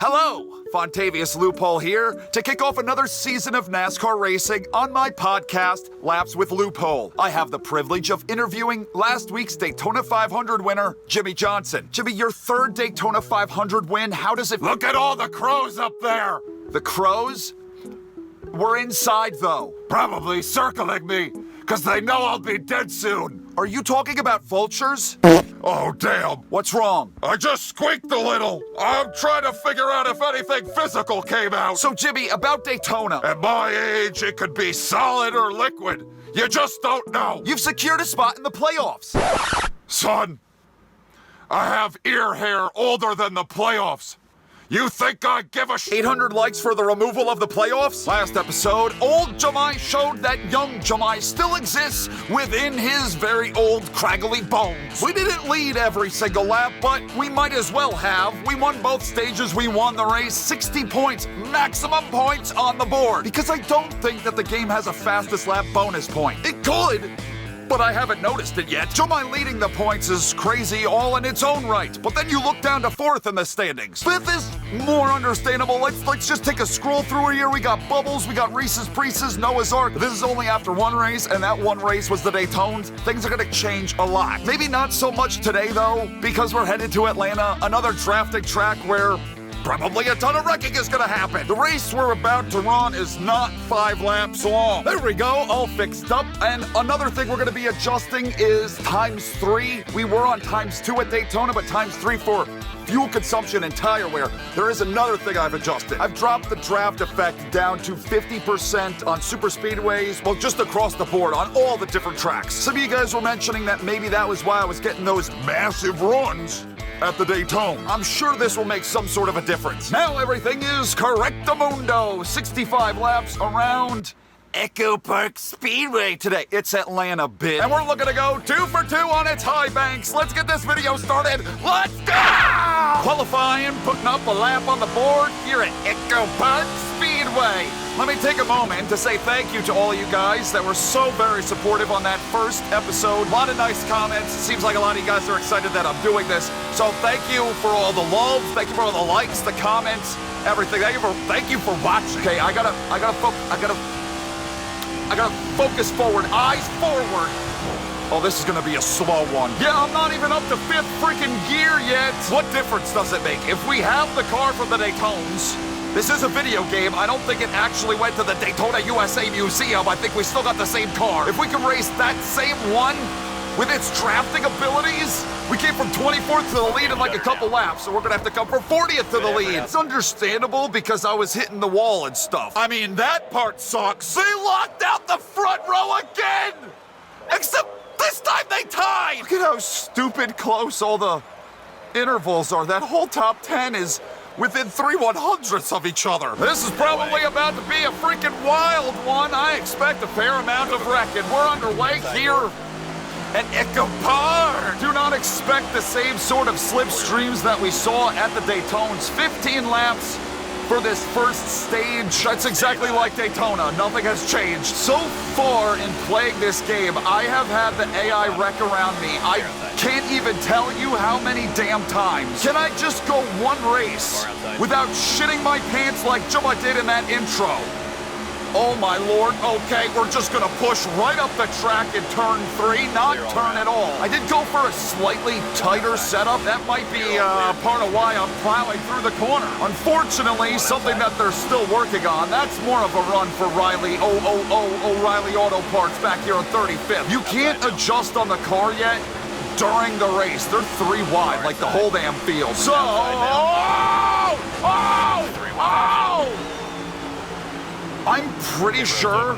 Hello, Fontavious Loophole here to kick off another season of NASCAR racing on my podcast, Laps with Loophole. I have the privilege of interviewing last week's Daytona 500 winner, Jimmy Johnson. Jimmy, your third Daytona 500 win, how does it... Look at all the crows up there! The crows? We're inside, though. Probably circling me, because they know I'll be dead soon. Are you talking about vultures? Oh, damn. What's wrong? I just squeaked a little. I'm trying to figure out if anything physical came out. So, Jimmy, about Daytona. At my age, it could be solid or liquid. You just don't know. You've secured a spot in the playoffs. Son, I have ear hair older than the playoffs. You think I give a 800 likes for the removal of the playoffs? Last episode, old Jamai showed that young Jamai still exists within his very old craggly bones. We didn't lead every single lap, but we might as well have. We won both stages, we won the race, 60 points, maximum points on the board. Because I don't think that the game has a fastest lap bonus point. It could, but I haven't noticed it yet. Jamai leading the points is crazy all in its own right, but then you look down to fourth in the standings. Fifth is more understandable. Let's just take a scroll through here. We got Bubbles, we got Reese's Pieces, Noah's Ark. This is only after one race, and that one race was the Daytones. Things are gonna change a lot. Maybe not so much today, though, because we're headed to Atlanta, another drafting track where probably a ton of wrecking is gonna happen. The race we're about to run is not 5 laps long. There we go, all fixed up. And another thing we're gonna be adjusting is ×3. We were on ×2 at Daytona, but ×3 for fuel consumption and tire wear. There is another thing I've adjusted. I've dropped the draft effect down to 50% on super speedways, well, just across the board on all the different tracks. Some of you guys were mentioning that maybe that was why I was getting those massive runs at the Daytona. I'm sure this will make some sort of a difference. Now everything is correctamundo. 65 laps around Echo Park Speedway today. It's Atlanta, bitch. And we're looking to go 2 for 2 on its high banks. Let's get this video started. Let's go! Qualifying, putting up a lap on the board here at Echo Park Speedway. Let me take a moment to say thank you to all of you guys that were so very supportive on that first episode. A lot of nice comments. It seems like a lot of you guys are excited that I'm doing this. So thank you for all the love. Thank you for all the likes, the comments, everything. Thank you for watching. Okay, I gotta focus forward, eyes forward. Oh, this is gonna be a slow one. Yeah, I'm not even up to 5th freaking gear yet. What difference does it make? If we have the car from the Daytones, this is a video game. I don't think it actually went to the Daytona USA Museum. I think we still got the same car. If we can race that same one with its drafting abilities, we came from 24th to the lead in like a couple laps, so we're gonna have to come from 40th to the lead. It's understandable because I was hitting the wall and stuff. I mean, that part sucks. They locked out the front row again! Except this time they tied! Look at how stupid close all the intervals are. That whole top 10 is within 3/100ths of each other. This is probably about to be a freaking wild one. I expect a fair amount of wrecking. We're underway here at Echo Park. Do not expect the same sort of slipstreams that we saw at the Daytones. 15 laps for this first stage. That's exactly like Daytona. Nothing has changed. So far in playing this game, I have had the AI wreck around me. I can't even tell you how many damn times. Can I just go one race without shitting my pants like Jumma did in that intro? Oh my lord, okay, we're just gonna push right up the track in turn 3, not turn at all. I did go for a slightly tighter setup. That might be part of why I'm plowing through the corner. Unfortunately, something that they're still working on, that's more of a run for Riley, O'Reilly Auto Parts back here on 35th. You can't adjust on the car yet during the race. They're 3 wide, like the whole damn field. So, I'm pretty sure,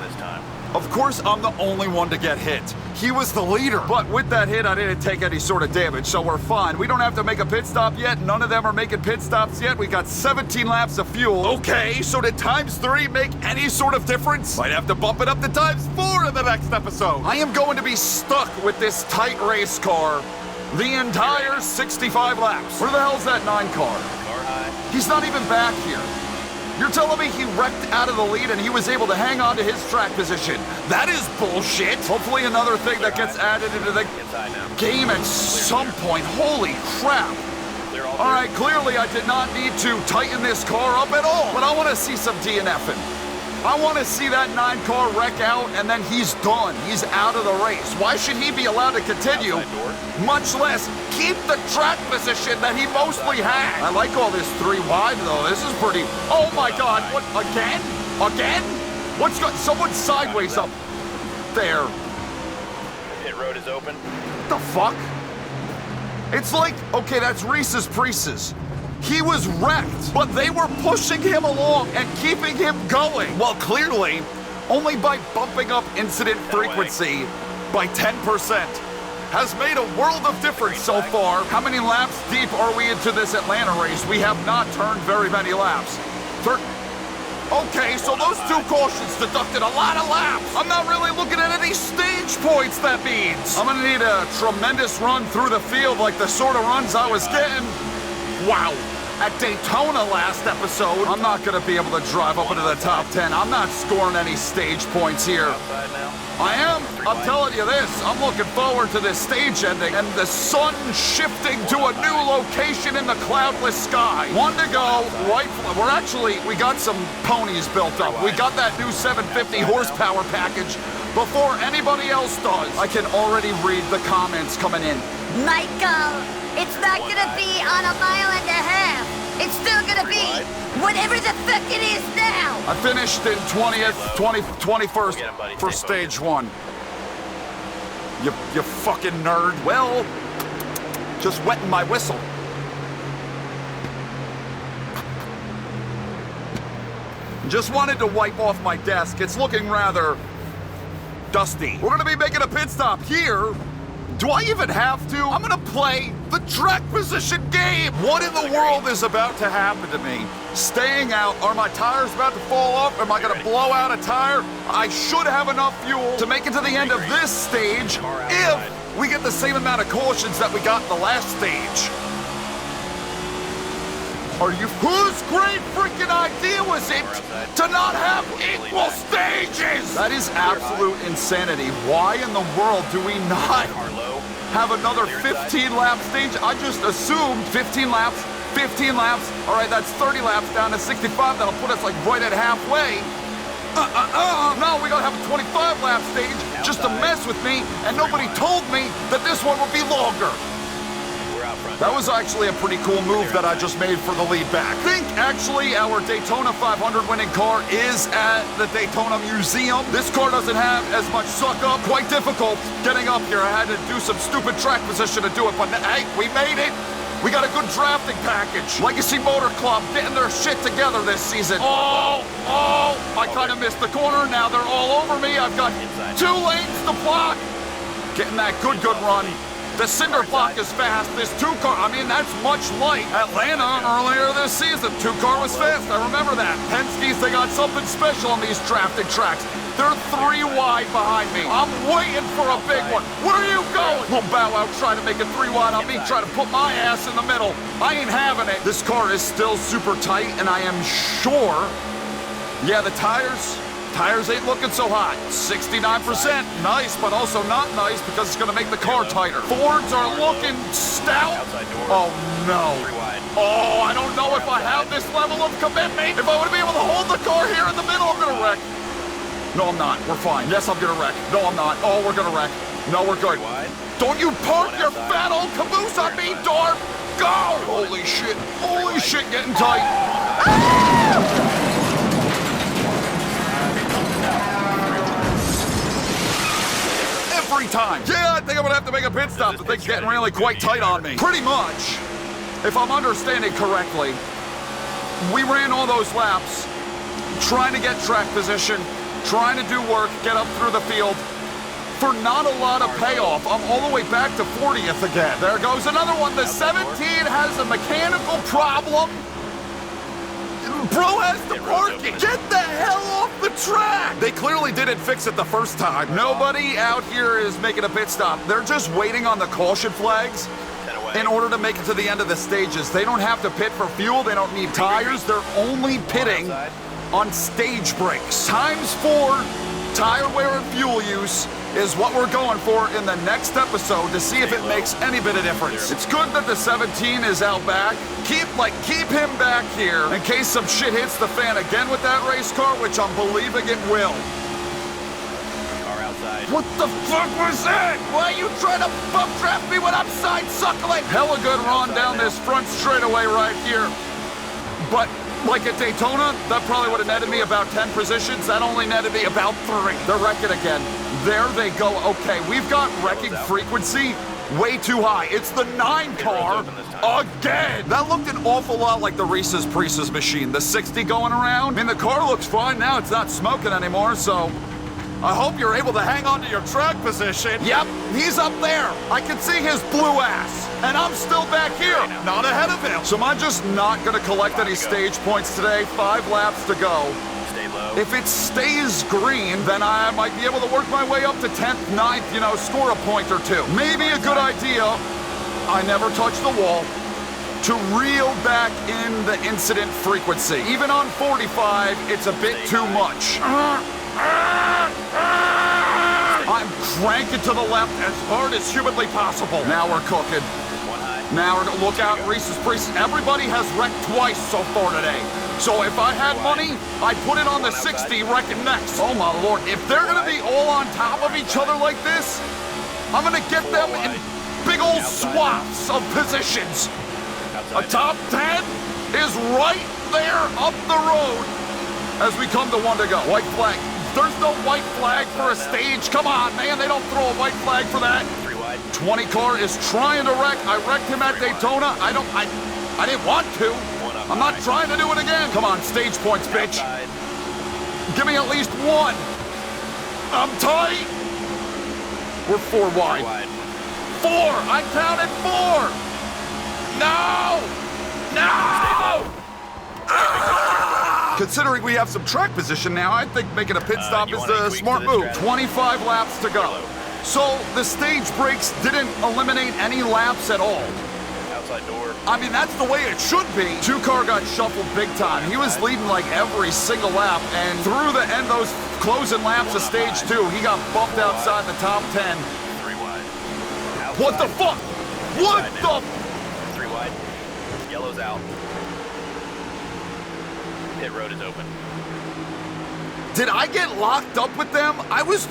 of course, I'm the only one to get hit. He was the leader, but with that hit, I didn't take any sort of damage, so we're fine. We don't have to make a pit stop yet. None of them are making pit stops yet. We got 17 laps of fuel. Okay, so did ×3 make any sort of difference? Might have to bump it up to ×4 in the next episode. I am going to be stuck with this tight race car the entire 65 laps. Where the hell's that 9 car? He's not even back here. You're telling me he wrecked out of the lead and he was able to hang on to his track position? That is bullshit. Hopefully another thing that gets added into the game at some point. Holy crap. they're all All right, clearly I did not need to tighten this car up at all, but I want to see some DNFing. I want to see that 9-car wreck out, and then he's done. He's out of the race. Why should he be allowed to continue, much less keep the track position that he mostly had? I like all this 3 wide, though. This is pretty... Oh, my God. What? Again? Again? What's going... Someone's sideways up there. Pit road is open. What the fuck? It's like... Okay, that's Reese's Pieces. He was wrecked, but they were pushing him along and keeping him going. Well, clearly, only by bumping up incident frequency by 10% has made a world of difference so far. How many laps deep are we into this Atlanta race? We have not turned very many laps. Okay, so those 2 cautions deducted a lot of laps. I'm not really looking at any stage points, that means. I'm gonna need a tremendous run through the field like the sort of runs I was getting. Wow. At Daytona last episode, I'm not gonna be able to drive up into the top 10. I'm not scoring any stage points here. I am. I'm telling you this. I'm looking forward to this stage ending and the sun shifting to a new location in the cloudless sky. 1 to go. Right. We got some ponies built up. We got that new 750 horsepower package before anybody else does. I can already read the comments coming in. Michael, it's not gonna be on 1.5 miles. It's still gonna be whatever the fuck it is now. I finished in 21st for stage 1. You fucking nerd. Well, just wetting my whistle. Just wanted to wipe off my desk. It's looking rather dusty. We're gonna be making a pit stop here. Do I even have to? I'm gonna play the track position game. What in the world is about to happen to me? Staying out, are my tires about to fall off? Am I gonna blow out a tire? I should have enough fuel to make it to the end of this stage if we get the same amount of cautions that we got in the last stage. Whose great freaking idea was it to not have equal stages? That is absolute insanity. Why in the world do we not have another 15-lap stage? I just assumed 15 laps, 15 laps. All right, that's 30 laps down to 65. That'll put us like right at halfway. No, we gotta have a 25-lap stage just to mess with me, and nobody told me that this one would be longer. That was actually a pretty cool move that I just made for the lead back. I think actually our Daytona 500 winning car is at the Daytona Museum. This car doesn't have as much suck up. Quite difficult getting up here. I had to do some stupid track position to do it, but hey, we made it. We got a good drafting package. Legacy Motor Club getting their shit together this season. Oh, I kind of missed the corner. Now they're all over me. I've got 2 lanes to block. Getting that good run. The cinder block is fast. This 2-car, I mean, that's much like Atlanta earlier this season. 2-car was fast. I remember that. Penske's, they got something special on these drafting tracks. They're 3 wide behind me. I'm waiting for a big one. Where are you going? Well, Bow Wow trying to make it 3 wide on me, trying to put my ass in the middle. I ain't having it. This car is still super tight, and I am sure, yeah, the tires ain't looking so hot. 69%, nice, but also not nice because it's gonna make the car tighter. Fords are looking stout. Oh no. Oh, I don't know if I have this level of commitment. If I would be able to hold the car here in the middle, I'm gonna wreck. No, I'm not. We're fine. Yes, I'm gonna wreck. No, I'm not. Oh, we're gonna wreck. No, we're good. Don't you park your fat old caboose on me, Dorp! Go! Holy shit. Holy shit, getting tight. Every time. Yeah, I think I'm gonna have to make a pit stop. The thing's getting really quite tight on me. Pretty much, if I'm understanding correctly, we ran all those laps trying to get track position, trying to do work, get up through the field, for not a lot of payoff. I'm all the way back to 40th again. There goes another one. The 17 has a mechanical problem. Bro has the parking. Get the hell off the track. They clearly didn't fix it the first time. Nobody out here is making a pit stop. They're just waiting on the caution flags in order to make it to the end of the stages. They don't have to pit for fuel. They don't need tires. They're only pitting on stage breaks. ×4 tire wear and fuel use is what we're going for in the next episode to see if it makes any bit of difference. It's good that the 17 is out back. Keep him back here in case some shit hits the fan again with that race car, which I'm believing it will. Car outside. What the fuck was that? Why are you trying to bump draft me when I'm side suckling? Hella good run down this front straightaway right here. But like at Daytona, that probably would have netted me about 10 positions. That only netted me about 3. They're wrecking again. There they go. Okay, we've got wrecking frequency way too high. It's the 9 car again. That looked an awful lot like the Reese's Pieces machine. The 60 going around. I mean, the car looks fine now. It's not smoking anymore, so I hope you're able to hang on to your track position. Yep, he's up there. I can see his blue ass. And I'm still back here, not ahead of him. So am I just not gonna collect any stage points today? 5 laps to go. Stay low. If it stays green, then I might be able to work my way up to 10th, 9th, you know, score a point or 2. Maybe a good idea, I never touch the wall, to reel back in the incident frequency. Even on 45, it's a bit too much. I'm cranking to the left as hard as humanly possible. Now we're cooking. Now we're gonna look out, Reese's Pieces. Everybody has wrecked twice so far today. So if I had money, I'd put it on the 60, wrecking next. Oh my lord, if they're gonna be all on top of each other like this, I'm gonna get them in big old swaths of positions. A top 10 is right there up the road as we come to 1 to go. White flag. There's no white flag for a stage. Come on, man, they don't throw a white flag for that. 3 wide. 20 car is trying to wreck. I wrecked him at Daytona. I didn't want to. I'm not trying to do it again. Come on, stage points, bitch. Outside. Give me at least 1. I'm tight. We're 4 wide. 4. I counted 4. No. No. Considering we have some track position now, I think making a pit stop you is want any the tweaks smart to this move. strategy? 25 laps to go. So the stage breaks didn't eliminate any laps at all. Outside door. I mean, that's the way it should be. 2 car got shuffled big time. He was leading like every single lap, and through the end, those closing laps of stage 2, he got bumped outside the top 10. 3 wide. Outside. What the fuck? What Outside the? now. 3 wide. Yellow's out. Pit road is open. Did I get locked up with them? I was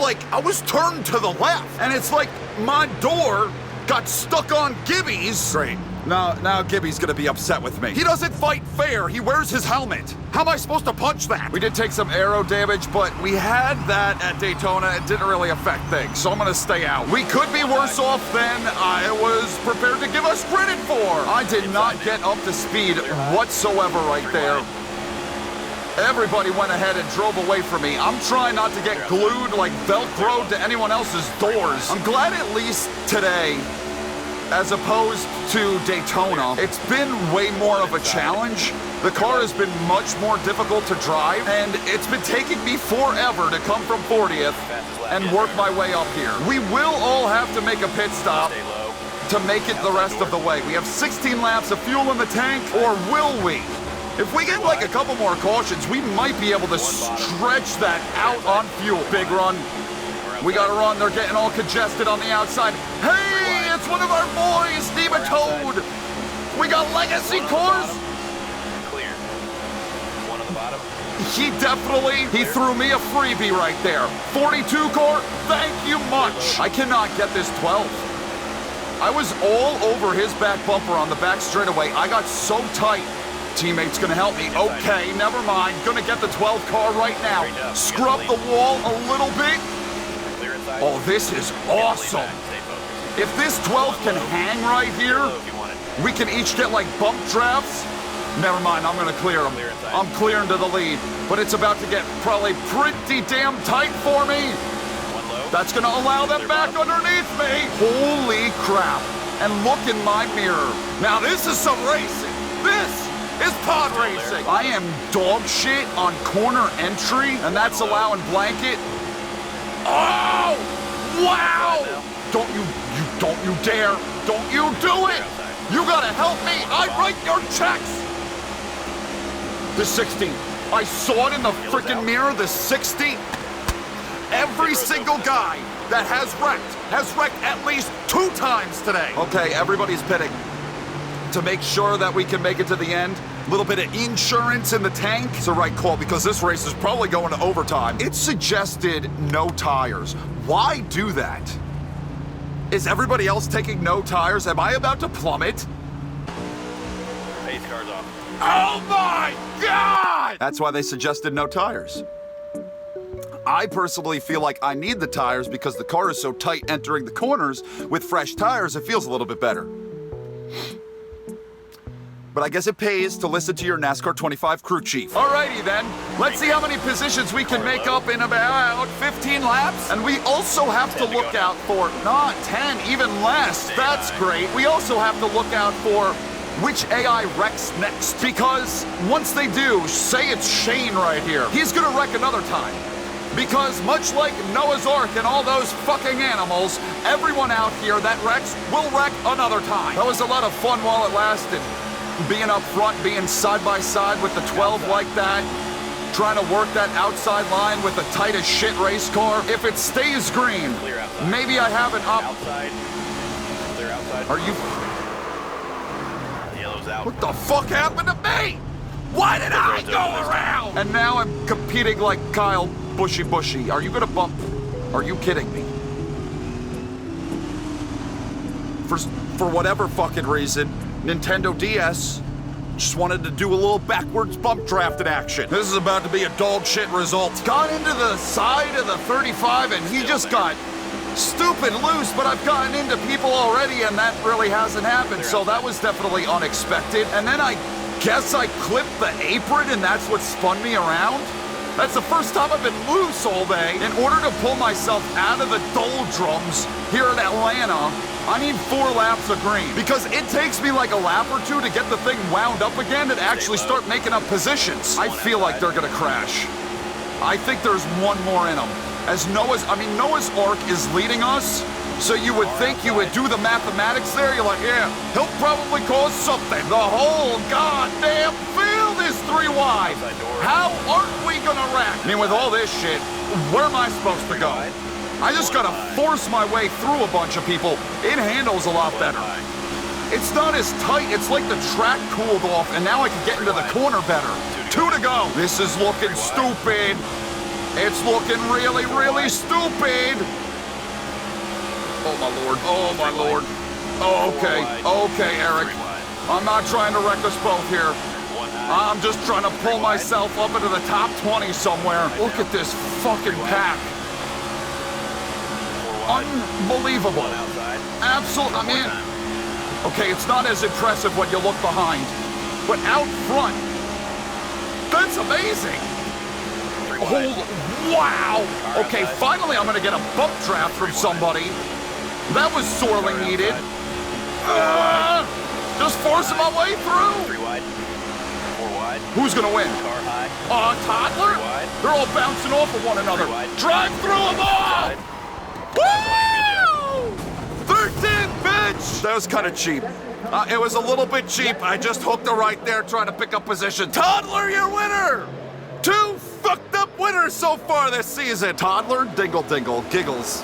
turned to the left, and it's like my door got stuck on Gibby's. Great. Now Gibby's gonna be upset with me. He doesn't fight fair. He wears his helmet. How am I supposed to punch that? We did take some aero damage, but we had that at Daytona. It didn't really affect things, so I'm gonna stay out. We could be worse off than I was prepared to give us credit for. I did not get up to speed whatsoever right there. Everybody went ahead and drove away from me. I'm trying not to get glued like Velcro to anyone else's doors. I'm glad at least today, as opposed to Daytona, it's been way more of a challenge. The car has been much more difficult to drive, and it's been taking me forever to come from 40th and work my way up here. We will all have to make a pit stop Stay low. to make it the rest of the way. We have 16 laps of fuel in the tank, or will we? If we get like a couple more cautions, we might be able to stretch that out on fuel. Big run. We got to run. They're getting all congested on the outside. Hey, it's one of our boys, Nematode. We got legacy cores. Clear. 1 on the bottom. He threw me a freebie right there. 42 core, thank you much. I cannot get this 12. I was all over his back bumper on the back straightaway. I got so tight. Teammate's gonna help me. Okay, never mind. Gonna get the 12 car right now. Scrub the wall a little bit. Clear inside. Oh, this is awesome. Stay focused. If this 12 can hang right here, Low if you want it. we can each get like bump drafts. Never mind, I'm gonna clear them. Clear inside. I'm clearing to the lead, but it's about to get probably pretty damn tight for me. 1 low. That's gonna allow them back underneath me. Holy crap. And look in my mirror. Now this is some racing. This is pod racing. I am dog shit on corner entry, and that's allowing blanket. Oh! Wow! Don't you dare. Don't you do it. You gotta help me. I write your checks. The 60. I saw it in the freaking mirror, the 60. Every single guy that has wrecked at least 2 times today. Okay, everybody's pitting to make sure that we can make it to the end. A little bit of insurance in the tank. It's a right call because this race is probably going to overtime. It suggested no tires. Why do that? Is everybody else taking no tires? Am I about to plummet? Pace car's off. Oh my God! That's why they suggested no tires. I personally feel like I need the tires because the car is so tight entering the corners. With fresh tires, it feels a little bit better. But I guess it pays to listen to your NASCAR 25 crew chief. Alrighty then, let's see how many positions we can make up in about 15 laps. And we also have to look out for, not 10, even less. That's great. We also have to look out for which AI wrecks next. Because once they do, say it's Shane right here, he's gonna wreck another time. Because much like Noah's Ark and all those fucking animals, everyone out here that wrecks will wreck another time. That was a lot of fun while it lasted. Being up front, being side by side with the 12 like that, trying to work that outside line with the tight as shit race car. If it stays green, maybe I have an up. Outside. Clear outside. Are you? Yellow's out. What the fuck happened to me? Why did I go around? And now I'm competing like Kyle Bushy. Are you gonna bump? Are you kidding me? For whatever fucking reason, Nintendo DS just wanted to do a little backwards bump draft in action. This is about to be a dog shit result. Got into the side of the 35 and he just got stupid loose, but I've gotten into people already and that really hasn't happened, so that was definitely unexpected. And then I guess I clipped the apron and that's what spun me around. That's the first time I've been loose all day. In order to pull myself out of the doldrums here in Atlanta, I need 4 laps of green. Because it takes me like a lap or 2 to get the thing wound up again and actually start making up positions. I feel like they're gonna crash. I think there's one more in them. As Noah's Ark is leading us, so you would think you would do the mathematics there. You're like, yeah, he'll probably cause something. The whole goddamn field is 3 wide. How aren't we gonna wreck? I mean, with all this shit, where am I supposed to go? I just gotta force my way through a bunch of people. It handles a lot better. It's not as tight. It's like the track cooled off, and now I can get into the corner better. 2 to go. This is looking stupid. It's looking really, really stupid. Oh, my Lord. Oh, my Lord. Oh, okay. Okay, Eric. I'm not trying to wreck us both here. I'm just trying to pull myself up into the top 20 somewhere. Look at this fucking pack. Unbelievable. Absolutely. I mean, okay, it's not as impressive when you look behind, but out front, that's amazing. Oh, wow. Okay, finally I'm gonna get a bump draft from somebody. That was sorely needed. Just forcing my way through. 3 wide. 4 wide. Who's gonna win? Car high. Toddler? They're all bouncing off of one another. Drive through them all! Woo! 13, bitch! That was kind of cheap. It was a little bit cheap. I just hooked her right there trying to pick up position. Toddler, your winner! 2 fucked up winners so far this season. Toddler, dingle, giggles.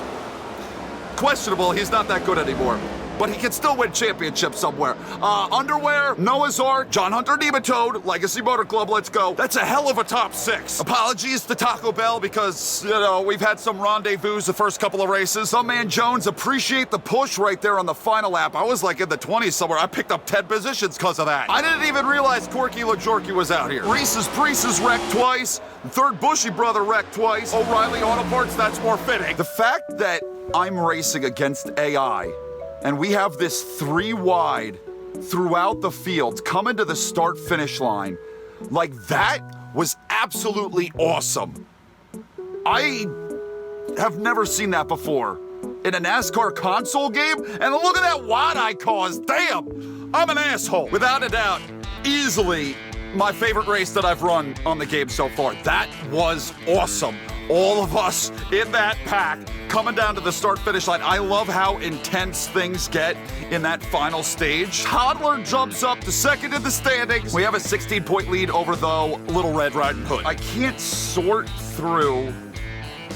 Questionable, he's not that good anymore. But he can still win championships somewhere. Underwear, Noah's Ark, John Hunter Nematode, Legacy Motor Club, let's go. That's a hell of a top 6. Apologies to Taco Bell because, you know, we've had some rendezvous the first couple of races. Some man Jones, appreciate the push right there on the final lap. I was like in the 20s somewhere. I picked up 10 positions because of that. I didn't even realize Corky LaJorky was out here. Reese's Priest's wrecked twice. Third Bushy brother wrecked twice. O'Reilly Auto Parts, that's more fitting. The fact that I'm racing against AI and we have this 3 wide throughout the field coming to the start-finish line, like that was absolutely awesome. I have never seen that before in a NASCAR console game, and look at that wide I caused. Damn, I'm an asshole. Without a doubt, easily my favorite race that I've run on the game so far. That was awesome. All of us in that pack coming down to the start-finish line. I love how intense things get in that final stage. Toddler jumps up to second in the standings. We have a 16-point lead over the Little Red Riding Hood. I can't sort through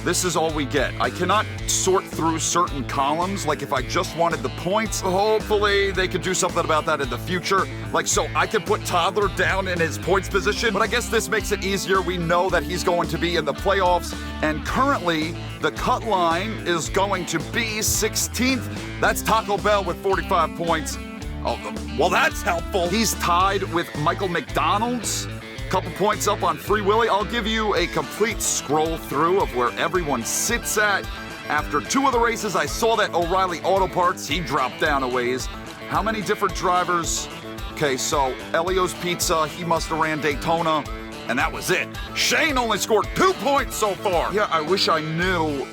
this is all we get. I cannot sort through certain columns, like if I just wanted the points. Hopefully they could do something about that in the future. Like, so I could put Toddler down in his points position, but I guess this makes it easier. We know that he's going to be in the playoffs, and currently the cut line is going to be 16th. That's Taco Bell with 45 points. Oh, well, that's helpful. He's tied with Michael McDonald's. Couple points up on Free Willy. I'll give you a complete scroll through of where everyone sits at. After 2 of the races, I saw that O'Reilly Auto Parts, he dropped down a ways. How many different drivers? Okay, so Elio's Pizza, he must have ran Daytona, and that was it. Shane only scored 2 points so far. Yeah, I wish I knew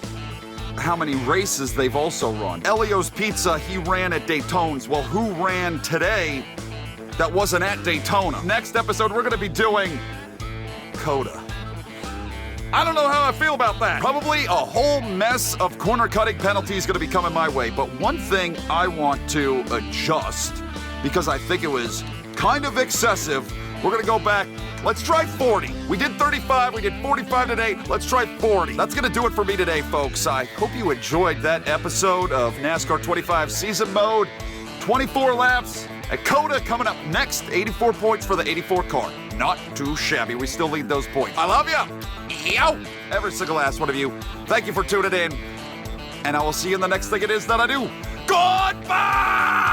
how many races they've also run. Elio's Pizza, he ran at Daytones. Well, who ran today that wasn't at Daytona? Next episode, we're gonna be doing Coda. I don't know how I feel about that. Probably a whole mess of corner cutting penalties gonna be coming my way, but one thing I want to adjust, because I think it was kind of excessive, we're gonna go back. Let's try 40. We did 35, we did 45 today. Let's try 40. That's gonna do it for me today, folks. I hope you enjoyed that episode of NASCAR 25 Season Mode. 24 laps. At Coda coming up next, 84 points for the 84 car. Not too shabby. We still lead those points. I love you. Yo. Every single last one of you. Thank you for tuning in. And I will see you in the next thing it is that I do. Goodbye!